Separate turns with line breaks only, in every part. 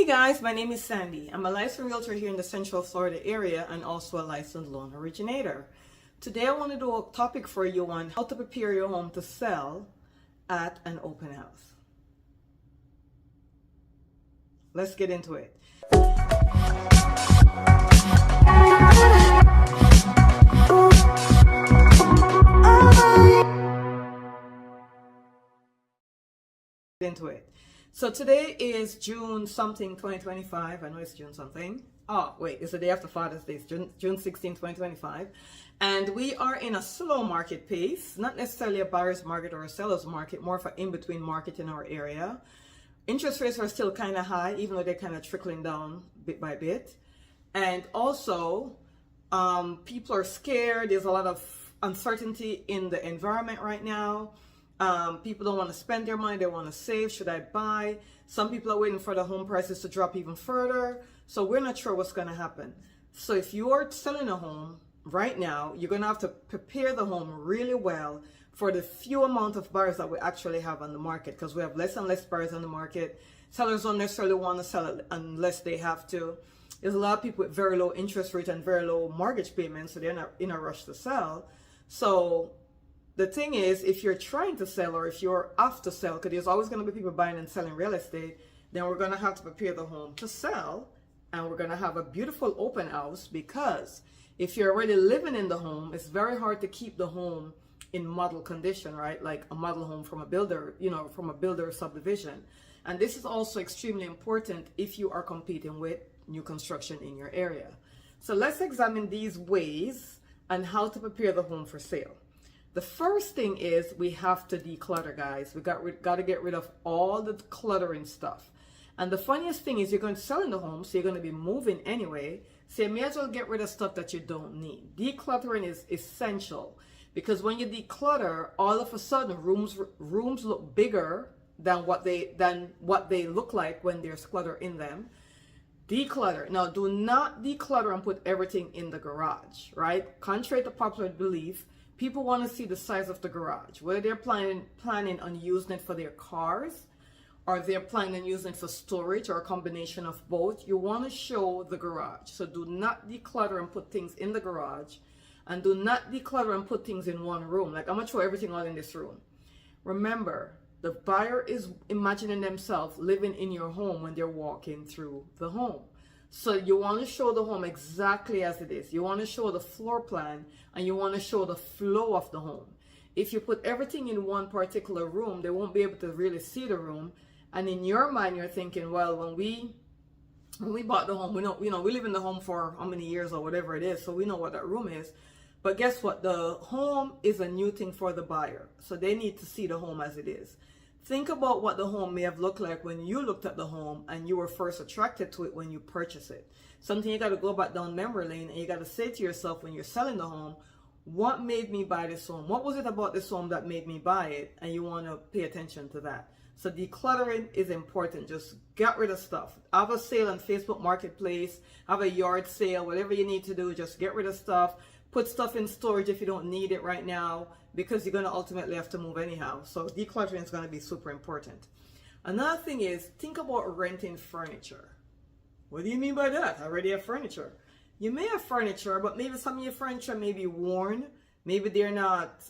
Hey guys, my name is Sandy. I'm a licensed realtor here in the Central Florida area and also a licensed loan originator. Today I want to do a topic for you on how to prepare your home to sell at an open house. Let's get into it. So today is June something 2025. I know it's June something. Oh wait, it's the day after Father's Day. It's June 16, 2025. And we are in a slow market pace, not necessarily a buyer's market or a seller's market, more of an in-between market in our area. Interest rates are still kind of high, even though they're kind of trickling down bit by bit. And also, people are scared. There's a lot of uncertainty in the environment right now. People don't want to spend their money. They want to save. Should I buy? Some people are waiting for the home prices to drop even further. So we're not sure what's going to happen. So if you are selling a home right now, you're going to have to prepare the home really well for the few amount of buyers that we actually have on the market, because we have less and less buyers on the market. Sellers don't necessarily want to sell it unless they have to. There's a lot of people with very low interest rate and very low mortgage payments, so they're not in a rush to sell. So the thing is, if you're trying to sell or if you're off to sell, because there's always going to be people buying and selling real estate, then we're going to have to prepare the home to sell, and we're going to have a beautiful open house, because if you're already living in the home, it's very hard to keep the home in model condition, right? Like a model home from a builder, from a builder subdivision. And this is also extremely important if you are competing with new construction in your area. So let's examine these ways and how to prepare the home for sale. The first thing is we have to declutter, guys. We got to get rid of all the cluttering stuff. And the funniest thing is you're going to sell in the home, so you're going to be moving anyway. So you may as well get rid of stuff that you don't need. Decluttering is essential, because when you declutter, all of a sudden rooms look bigger than what they look like when there's clutter in them. Declutter. Now, do not declutter and put everything in the garage, right? Contrary to popular belief, people want to see the size of the garage, whether they're planning on using it for their cars, or they're planning on using it for storage, or a combination of both. You want to show the garage. So do not declutter and put things in the garage, and do not declutter and put things in one room. Like, I'm going to show everything all in this room. Remember, the buyer is imagining themselves living in your home when they're walking through the home. So you want to show the home exactly as it is. You want to show the floor plan, and you want to show the flow of the home. If you put everything in one particular room, they won't be able to really see the room. And in your mind, you're thinking, well, when we bought the home, we live in the home for how many years or whatever it is, so we know what that room is. But guess what? The home is a new thing for the buyer, so they need to see the home as it is. Think about what the home may have looked like when you looked at the home and you were first attracted to it when you purchased it. Something you got to go back down memory lane, and you got to say to yourself when you're selling the home, what made me buy this home? What was it about this home that made me buy it? And you want to pay attention to that. So decluttering is important. Just get rid of stuff. Have a sale on Facebook Marketplace, have a yard sale, whatever you need to do, just get rid of stuff. Put stuff in storage if you don't need it right now, because you're going to ultimately have to move anyhow. So decluttering is going to be super important. Another thing is, think about renting furniture. What do you mean by that? I already have furniture. You may have furniture, but maybe some of your furniture may be worn. Maybe they're not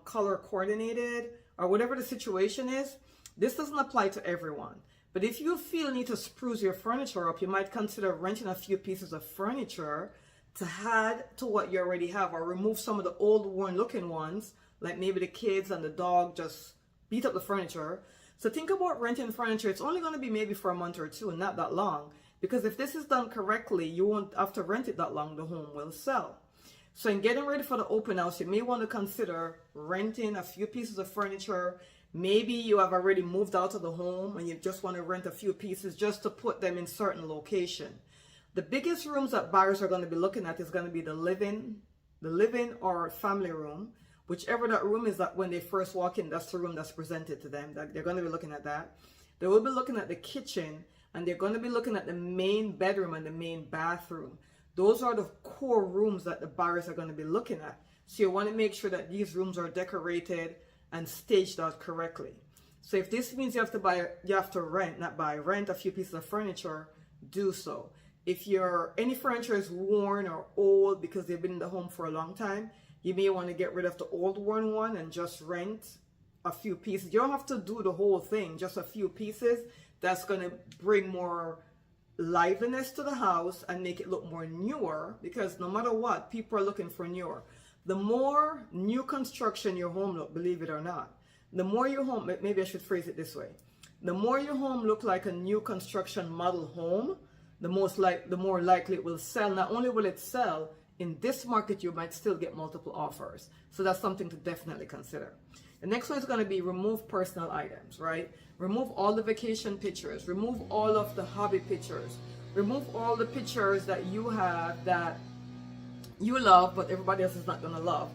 color coordinated, or whatever the situation is. This doesn't apply to everyone. But if you feel you need to spruce your furniture up, you might consider renting a few pieces of furniture to add to what you already have, or remove some of the old worn looking ones, like maybe the kids and the dog just beat up the furniture. So think about renting furniture. It's only going to be maybe for a month or two, not that long, because if this is done correctly, you won't have to rent it that long. The home will sell. So in getting ready for the open house, you may want to consider renting a few pieces of furniture. Maybe you have already moved out of the home and you just want to rent a few pieces just to put them in certain location. The biggest rooms that buyers are going to be looking at is going to be the living or family room, whichever that room is, that when they first walk in, that's the room that's presented to them. They're going to be looking at that. They will be looking at the kitchen, and they're going to be looking at the main bedroom and the main bathroom. Those are the core rooms that the buyers are going to be looking at. So you want to make sure that these rooms are decorated and staged out correctly. So if this means you have to rent, not buy, rent a few pieces of furniture, do so. If any furniture is worn or old because they've been in the home for a long time, you may want to get rid of the old worn one and just rent a few pieces. You don't have to do the whole thing, just a few pieces. That's going to bring more liveliness to the house and make it look more newer, because no matter what, people are looking for newer. The more new construction your home look, believe it or not, the more your home, maybe I should phrase it this way, the more your home look like a new construction model home, the more likely it will sell. Not only will it sell, in this market you might still get multiple offers. So that's something to definitely consider. The next one is going to be remove personal items, right? Remove all the vacation pictures, remove all of the hobby pictures, remove all the pictures that you have that you love but everybody else is not going to love.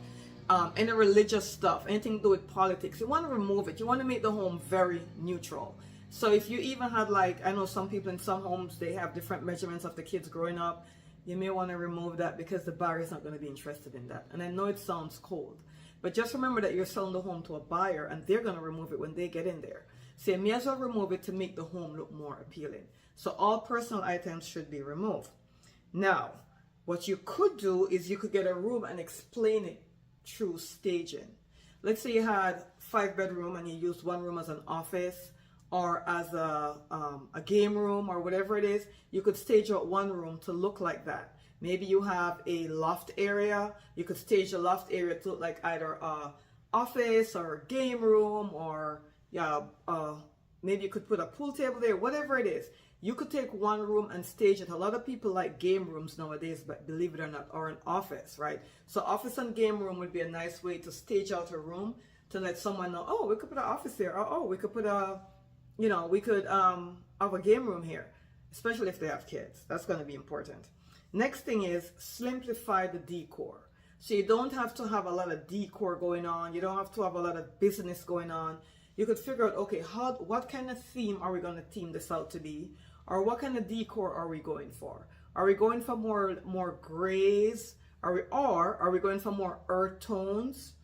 Any religious stuff, anything to do with politics, you want to remove it. You want to make the home very neutral. So if you even had, like, I know some people in some homes, they have different measurements of the kids growing up, you may want to remove that because the buyer is not going to be interested in that. And I know it sounds cold, but just remember that you're selling the home to a buyer and they're going to remove it when they get in there. So you may as well remove it to make the home look more appealing. So all personal items should be removed. Now, what you could do is you could get a room and explain it through staging. Let's say you had 5-bedroom and you used one room as an office or as a game room or whatever it is. You could stage out one room to look like that. Maybe you have a loft area. You could stage the loft area to look like either a office or a game room, or maybe you could put a pool table there, whatever it is. You could take one room and stage it. A lot of people like game rooms nowadays, but believe it or not, or an office, right? So office and game room would be a nice way to stage out a room to let someone know, oh, we could put an office here, or oh, we could put we could have a game room here, especially if they have kids. That's going to be important. Next thing is simplify the decor. So you don't have to have a lot of decor going on. You don't have to have a lot of business going on. You could figure out, okay, what kind of theme are we going to theme this out to be? Or what kind of decor are we going for? Are we going for more grays? Are we going for more earth tones?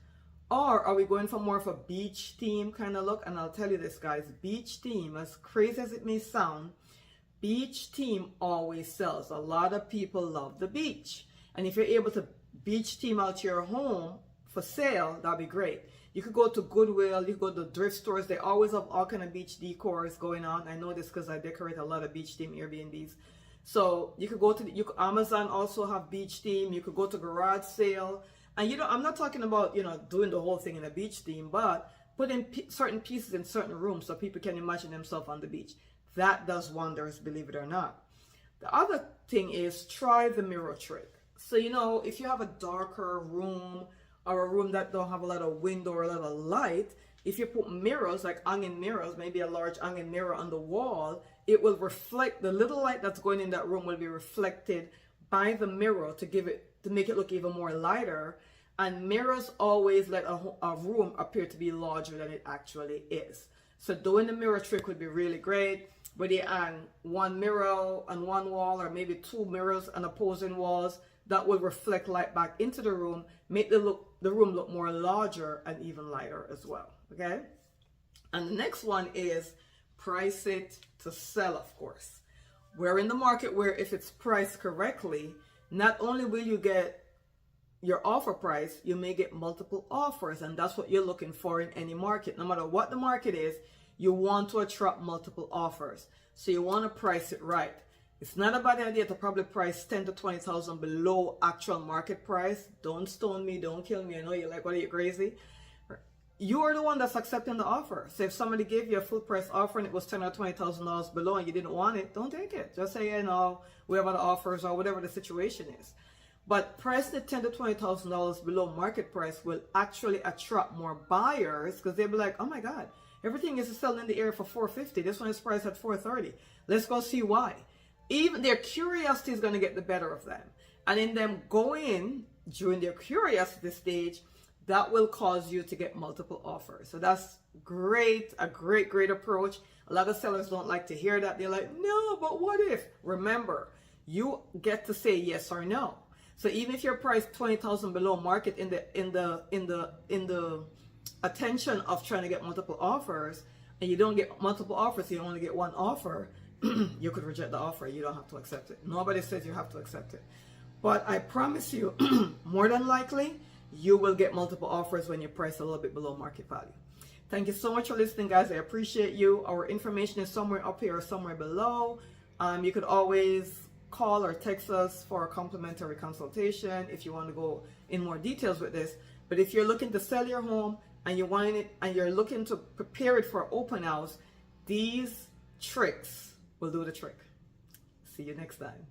Or are we going for more of a beach theme kind of look? And I'll tell you this, guys, beach theme, as crazy as it may sound, beach theme always sells. A lot of people love the beach. And if you're able to beach theme out your home for sale, that'd be great. You could go to Goodwill, you could go to thrift stores. They always have all kind of beach decors going on. I know this because I decorate a lot of beach theme Airbnbs. So you could go to Amazon also have beach theme. You could go to garage sale. And I'm not talking about, doing the whole thing in a beach theme, but putting certain pieces in certain rooms so people can imagine themselves on the beach. That does wonders, believe it or not. The other thing is try the mirror trick. So, if you have a darker room or a room that don't have a lot of window or a lot of light, if you put mirrors, like hanging mirrors, maybe a large hanging mirror on the wall, it will reflect, the little light that's going in that room will be reflected by the mirror to make it look even more lighter. And mirrors always let a room appear to be larger than it actually is. So doing the mirror trick would be really great. Whether you hang one mirror on one wall or maybe 2 mirrors on opposing walls, that will reflect light back into the room, make the room look more larger and even lighter as well, okay? And the next one is price it to sell, of course. We're in the market where if it's priced correctly, not only will you get your offer price, you may get multiple offers, and that's what you're looking for in any market. No matter what the market is, you want to attract multiple offers. So you want to price it right. It's not a bad idea to probably price 10 to 20,000 below actual market price. Don't stone me, don't kill me. I know you're like, what, are you crazy? You are the one that's accepting the offer. So if somebody gave you a full price offer and it was $10,000 or $20,000 below and you didn't want it, don't take it. Just say, we have other offers or whatever the situation is. But pricing it $10,000 to $20,000 below market price will actually attract more buyers, because they'll be like, oh my God, everything is selling in the area for $450. This one is priced at $430. Let's go see why. Even their curiosity is going to get the better of them. And in them going during their curiosity stage, that will cause you to get multiple offers. So that's great, a great approach. A lot of sellers don't like to hear that. They're like, no, but what if? Remember, you get to say yes or no. So even if you're priced 20,000 below market in the attention of trying to get multiple offers, and you don't get multiple offers, you only get one offer, you could reject the offer. You don't have to accept it. Nobody says you have to accept it. But I promise you, more than likely, you will get multiple offers when you price a little bit below market value. Thank you so much for listening, guys. I appreciate you. Our information is somewhere up here or somewhere below. You could always call or text us for a complimentary consultation if you want to go in more details with this. But if you're looking to sell your home and you want it and you're looking to prepare it for open house, these tricks will do the trick. See you next time.